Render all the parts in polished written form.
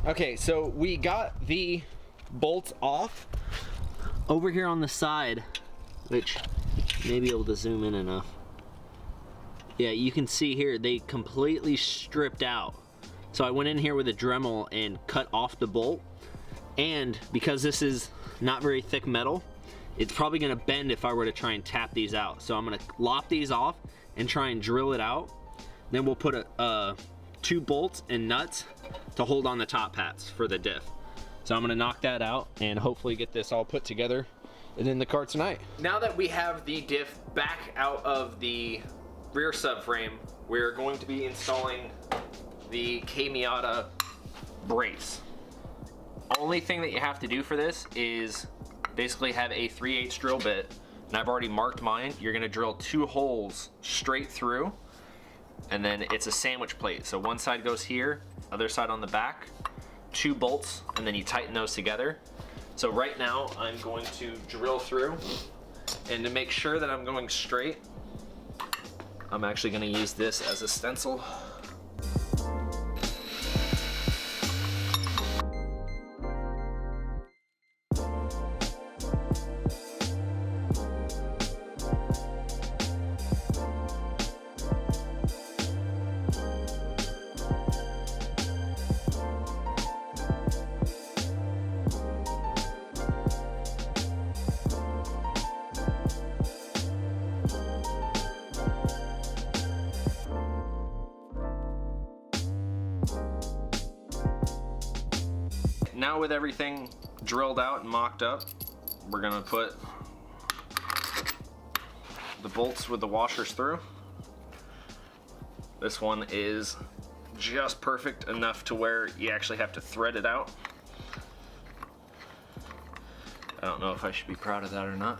Okay, so we got the bolts off over here on the side, which may be able to zoom in enough. Yeah, you can see here, they completely stripped out. So I went in here with a Dremel and cut off the bolt. And because this is not very thick metal, it's probably gonna bend if I were to try and tap these out. So I'm gonna lop these off and try and drill it out. Then we'll put two bolts and nuts to hold on the top hats for the diff. So I'm gonna knock that out and hopefully get this all put together and in the car tonight. Now that we have the diff back out of the rear subframe, we're going to be installing the Kmiata brace. Only thing that you have to do for this is basically have a 3/8 drill bit, and I've already marked mine. You're gonna drill 2 holes straight through, and then it's a sandwich plate. So one side goes here, other side on the back, 2 bolts, and then you tighten those together. So right now I'm going to drill through, and to make sure that I'm going straight, I'm actually gonna use this as a stencil. Now with everything drilled out and mocked up, we're gonna put the bolts with the washers through. This one is just perfect enough to where you actually have to thread it out. I don't know if I should be proud of that or not.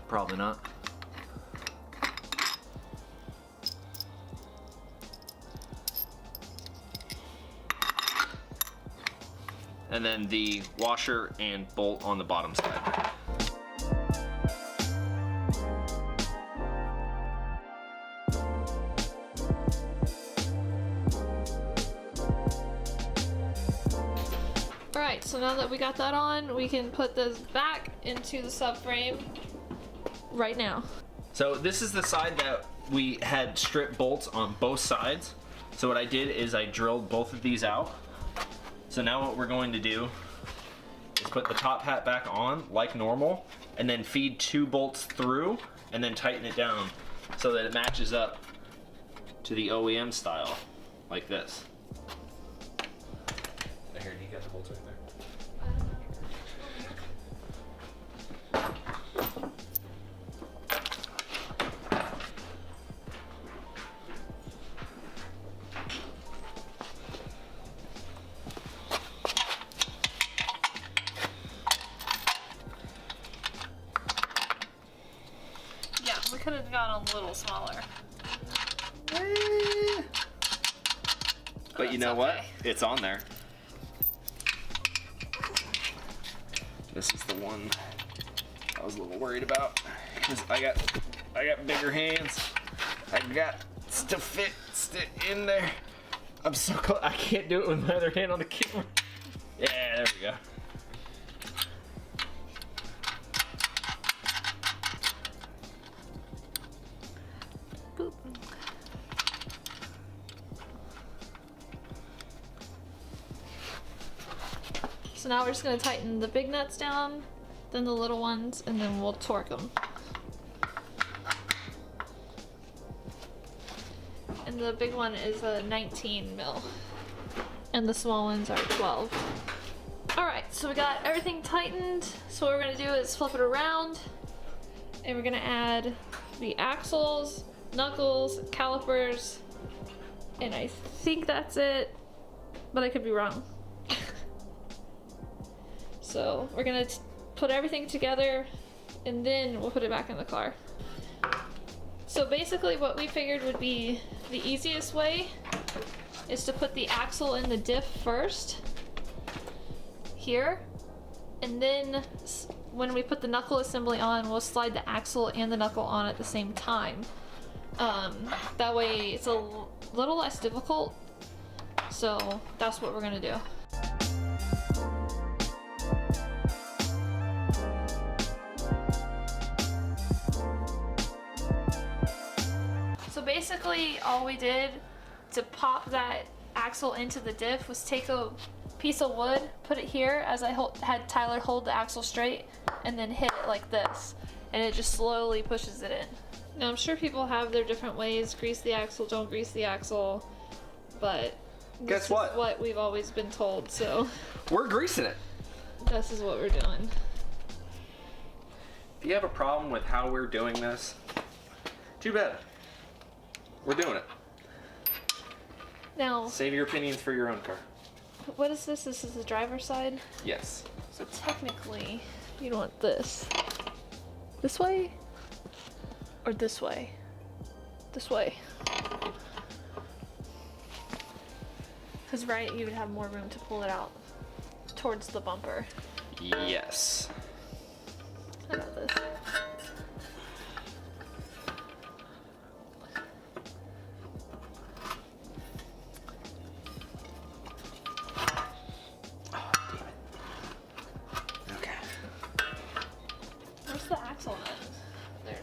Probably not. And then the washer and bolt on the bottom side. Alright, so now that we got that on, we can put this back into the subframe right now. So this is the side that we had strip bolts on both sides. So what I did is I drilled both of these out. So now what we're going to do is put the top hat back on like normal, and then feed 2 bolts through and then tighten it down so that it matches up to the OEM style, like this. Here, you got the bolts right there. We could have gone a little smaller. But you know what? It's on there. This is the one I was a little worried about, because I got bigger hands. I got to fit in there. I'm so close. I can't do it with my other hand on the camera. Yeah, there we go. So now we're just going to tighten the big nuts down, then the little ones, and then we'll torque them. And the big one is a 19 mil, and the small ones are 12. Alright, so we got everything tightened. So what we're going to do is flip it around, and we're going to add the axles, knuckles, calipers, and I think that's it, but I could be wrong. So we're gonna put everything together, and then we'll put it back in the car. So basically what we figured would be the easiest way is to put the axle in the diff first, here, and then when we put the knuckle assembly on, we'll slide the axle and the knuckle on at the same time. That way it's a little less difficult. So that's what we're gonna do. So basically all we did to pop that axle into the diff was take a piece of wood, put it here as I had Tyler hold the axle straight, and then hit it like this, and it just slowly pushes it in. Now I'm sure people have their different ways, grease the axle, don't grease the axle, but guess what? This is what we've always been told, so We're greasing it. this is what we're doing. If you have a problem with how we're doing this, too bad. We're doing it. Now, Save your opinions for your own car. what is this? This is the driver's side? Yes. So technically, you'd want this. This way? Or this way? This way. Because, right, you would have more room to pull it out towards the bumper. Yes. I got this. Okay. Where's the axle nut? There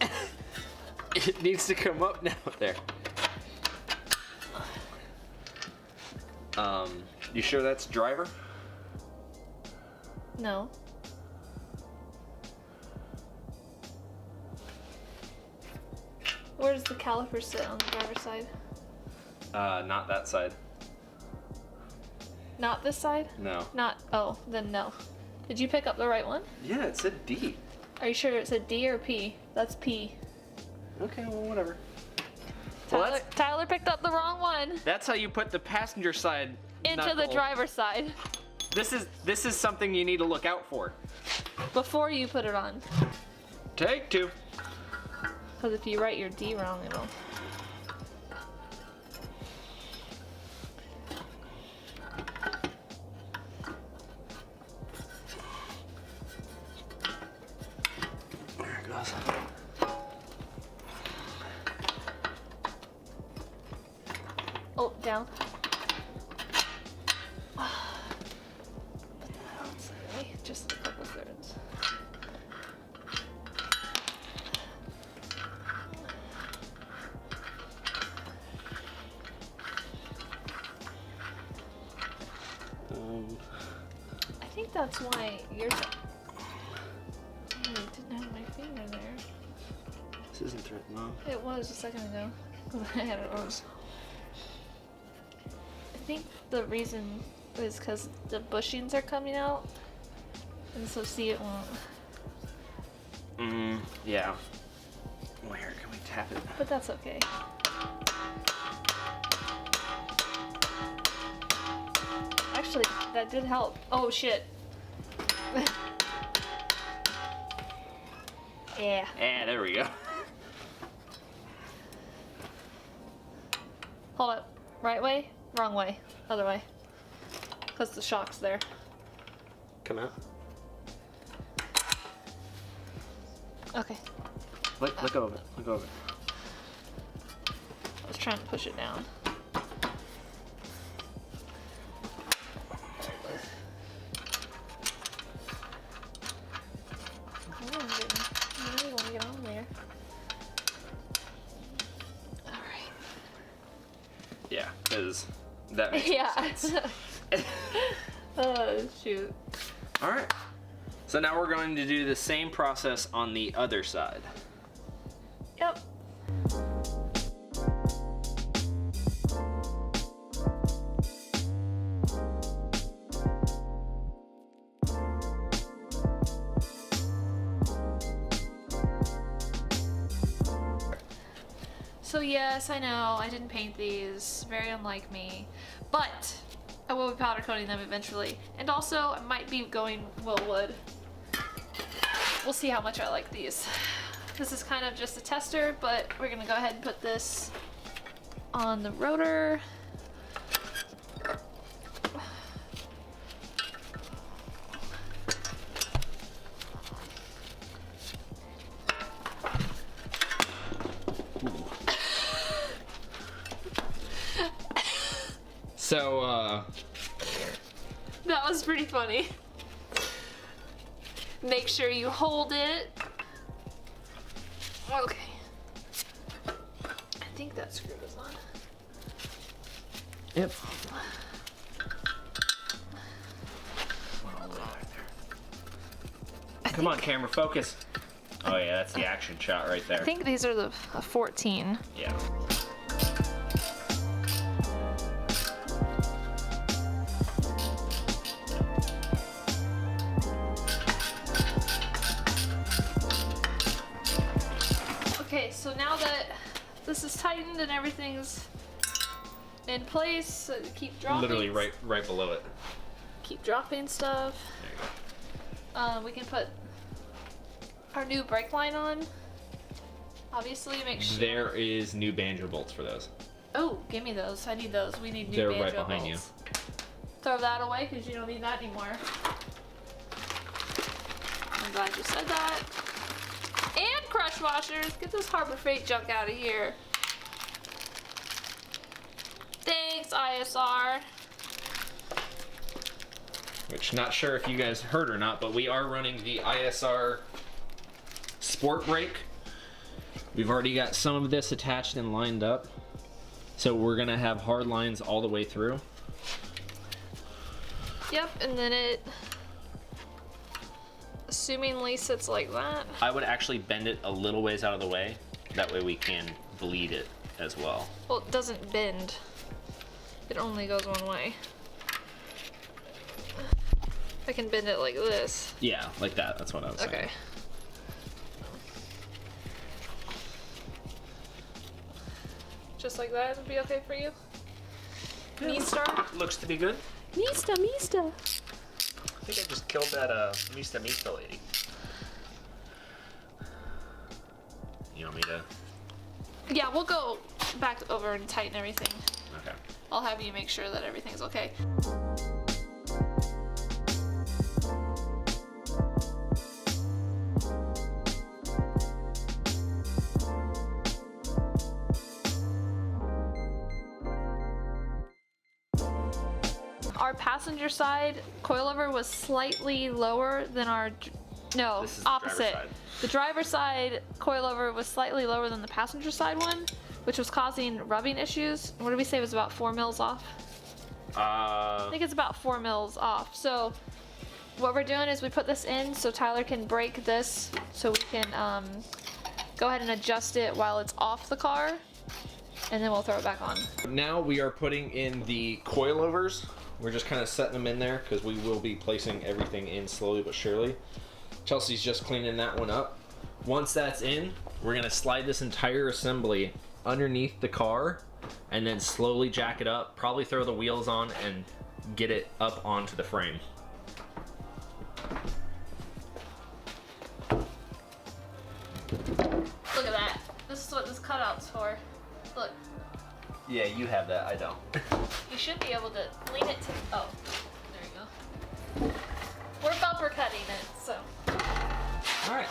it is. It needs to come up now. There. You sure that's driver? No. Where does the caliper sit on the driver's side? Not that side. Not this side? No. Not, oh, then no. Did you pick up the right one? Yeah, it said D. Are you sure it said D or P? That's P. Okay, well, whatever. Tyler picked up the wrong one. That's how you put the passenger side Into the knuckle. driver's side. This is something you need to look out for. Before you put it on. Take two. Because if you write your D wrong, it'll... There it goes. Oh, down. Just a couple thirds. I think that's why yours. Oh, I didn't have my finger there. This isn't threatening on. It was a second ago. I had it on. I think the reason is because the bushings are coming out. And so see it won't. Yeah. Where can we tap it? But that's okay. Actually, that did help. Oh shit. Yeah. Yeah, there we go. Hold up. Right way? Wrong way. Other way. Because the shock's there. Come out. Okay. Look over. Look over. I was trying to push it down. Come on, baby. You really want to get on there. Alright. Yeah, because that makes Yeah. sense. Oh, shoot. All right. So now we're going to do the same process on the other side. Yep. So yes, I know, I didn't paint these, very unlike me, but I will be powder coating them eventually. And also, I might be going Willwood. We'll see how much I like these. This is kind of just a tester, but we're gonna go ahead and put this on the rotor. So, That was pretty funny. Make sure you hold it. Okay. I think that screw is on. yep. Come on, camera, focus. Oh yeah, that's the action shot right there. I think these are the 14. Yeah. Okay, so now that this is tightened and everything's in place, so keep dropping. Literally right below it. Keep dropping stuff. There you go. We can put our new brake line on. Obviously, make sure. There is new banjo bolts for those. Oh, give me those. I need those. We need new They're banjo right behind bolts. Throw that away because you don't need that anymore. I'm glad you said that. And crush washers. Get this Harbor Freight junk out of here. Thanks, ISR. Which, not sure if you guys heard or not, but we are running the ISR Sport Brake. We've already got some of this attached and lined up. So we're gonna have hard lines all the way through. Yep, and then it assumingly sits like that. I would actually bend it a little ways out of the way. That way we can bleed it as well. Well, it doesn't bend. It only goes one way. I can bend it like this. Yeah, like that. That's what I was saying. Okay. Just like that would be okay for you? Mista? Looks to be good. Mista. I think I just killed that Mista lady. You want me to? Yeah, we'll go back over and tighten everything. Okay. I'll have you make sure that everything's okay. Our passenger side coilover was slightly lower than our, no, This is the opposite. driver's side. The driver's side coilover was slightly lower than the passenger side one, which was causing rubbing issues. What did we say it was about 4 mils off? I think it's about 4 mils off. So what we're doing is we put this in so Tyler can break this so we can go ahead and adjust it while it's off the car, and then we'll throw it back on. Now we are putting in the coilovers. We're just kind of setting them in there because we will be placing everything in slowly but surely. Chelsea's just cleaning that one up. Once that's in, we're gonna slide this entire assembly underneath the car and then slowly jack it up, probably throw the wheels on and get it up onto the frame. Look at that. This is what this cutout's for. Look. Yeah, you have that. I don't. You should be able to lean it to, oh, there you go. We're bumper cutting it, so. All right.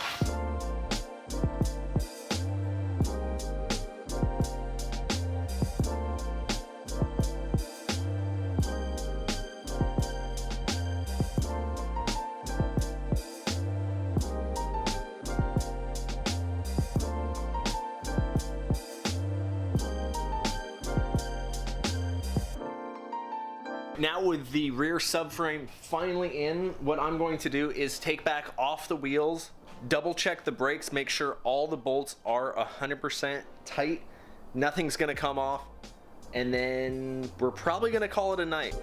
Now with the rear subframe finally in, what I'm going to do is take back off the wheels, double check the brakes, make sure all the bolts are 100% tight, nothing's gonna come off, and then we're probably gonna call it a night.